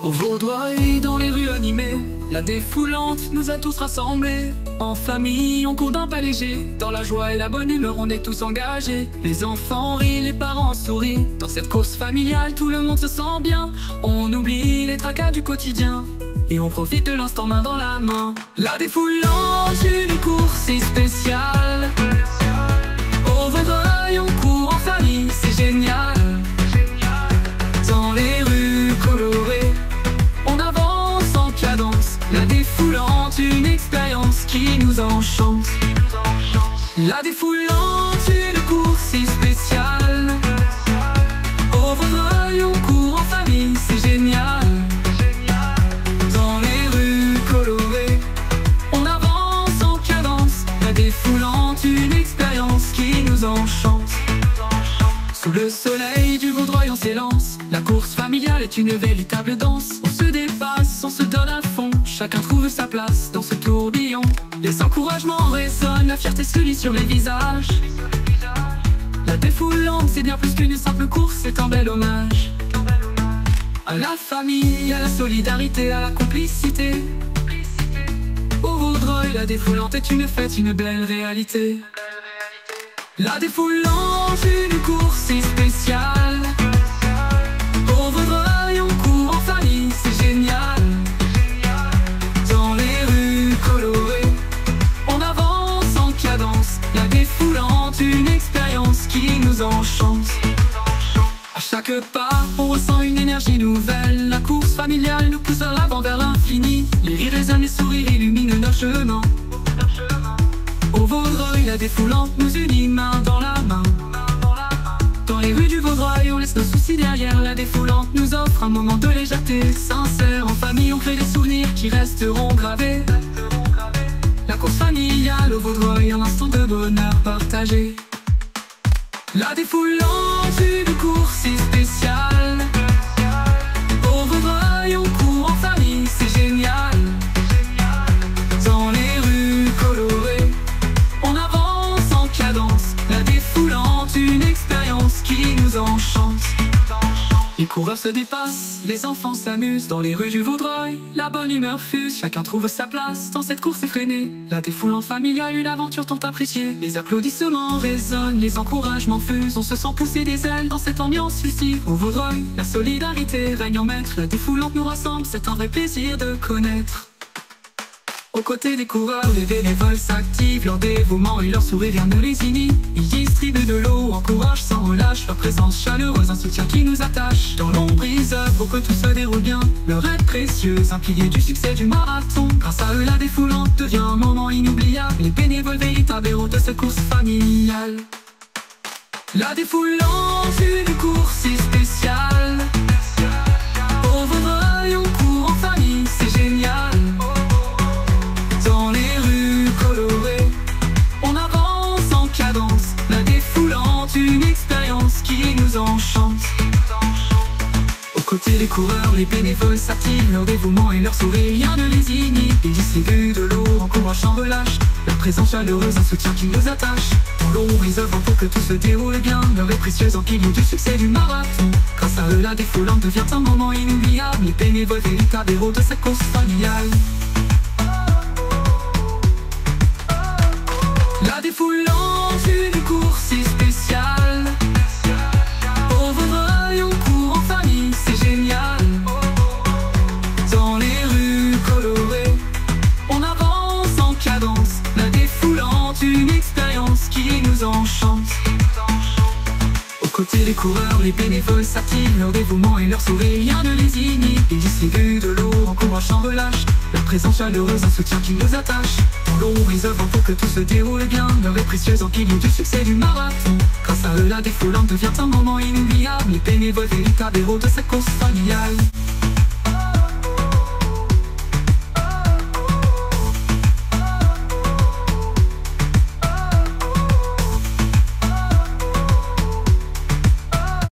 Au Vaudreuil, dans les rues animées, la défoulante nous a tous rassemblés. En famille, on court d'un pas léger. Dans la joie et la bonne humeur, on est tous engagés. Les enfants rient, les parents sourient. Dans cette course familiale, tout le monde se sent bien. On oublie les tracas du quotidien et on profite de l'instant main dans la main. La défoulante, une course si spéciale. Au Vaudreuil, on court en famille, c'est génial. Dans les rues colorées, on avance en cadence. La défoulante, une expérience qui nous enchante. La défoulante, une course si spéciale. Au Vaudreuil, on court en famille, c'est génial. Dans les rues colorées, on avance en cadence. La défoulante, une expérience qui nous enchante. Sous le soleil du Vaudreuil, on s'élance. La course familiale est une véritable danse. On se dépasse, on se donne à fond. Chacun trouve sa place dans ce tourbillon. Les encouragements résonnent, la fierté se lit sur les visages. La défoulante, c'est bien plus qu'une simple course, c'est un bel hommage à la famille, à la solidarité, à la complicité. Au Vaudreuil, la défoulante est une fête, une belle réalité. La défoulante, une course si spéciale. Au Vaudreuil, on court en famille, c'est génial. Dans les rues colorées, on avance en cadence. La défoulante, une expérience qui nous enchante. À chaque pas, on ressent une énergie nouvelle. La course familiale nous pousse à l'avant vers l'infini. Les rires résonnent, les sourires illuminent nos chemins. Au Vaudreuil, la défoulante nous unit main dans la main. Dans les rues du Vaudreuil, on laisse nos soucis derrière. La défoulante nous offre un moment de légèreté. Sincère, en famille, on crée des souvenirs qui resteront gravés. La course familiale au Vaudreuil, un instant de bonheur partagé. La défoulante, une course si spéciale. Au Vaudreuil, on court en famille, c'est génial. Dans les rues colorées, on avance en cadence. La défoulante, une expérience qui nous enchante. Les coureurs se dépassent, les enfants s'amusent. Dans les rues du Vaudreuil, la bonne humeur fuse. Chacun trouve sa place dans cette course effrénée. La défoulante familiale, une aventure tant appréciée. Les applaudissements résonnent, les encouragements fusent. On se sent pousser des ailes dans cette ambiance festive. Au Vaudreuil, la solidarité règne en maître. La défoulante nous rassemble, c'est un vrai plaisir de connaître. Aux côtés des coureurs, les bénévoles s'activent. Leur dévouement et leur sourire, rien ne les inhibe. Ils distribuent de l'eau, encouragent sans relâche. Leur présence chaleureuse, un soutien qui nous attache. Dans l'ombre, ils œuvrent pour que tout se déroule bien. Leur aide précieuse, un pilier du succès du marathon. Grâce à eux, la défoulante devient un moment inoubliable. Les bénévoles, véritables héros de cette course familiale. La défoulante, une course si spéciale. Au Vaudreuil, on court en famille, c'est génial. Dans les rues colorées, on avance en cadence. La défoulante, une expérience qui nous enchante. Aux côtés des coureurs, les bénévoles s'activent. Leur dévouement et leur sourire, rien ne les inhibe. Ils distribuent de l'eau, encouragent sans relâche. Leur présence chaleureuse, un soutien qui nous attache. Dans l'ombre, ils œuvrent pour que tout se déroule bien. Leur est précieuse en pilier du succès du marathon. Grâce à eux, la défoulante devient un moment inoubliable. Les bénévoles, véritables héros de cette course familiale. La défoulante, une course si spéciale. Au Vaudreuil, on court en famille, c'est génial. Dans les rues colorées, on avance en cadence. La défoulante, une expérience qui nous enchante. Aux côtés des coureurs, les bénévoles s'activent. Leur dévouement et leur sourire, rien ne les inhibe. Ils distribuent de l'eau, encouragent sans relâche. Leur présence chaleureuse, un soutien qui nous attache. Dans l'ombre, ils œuvrent pour que tout se déroule bien. Leur est précieuse en pilier du succès du marathon. Grâce à eux, la défoulante devient un moment inoubliable. Les bénévoles, véritables héros de cette course familiale.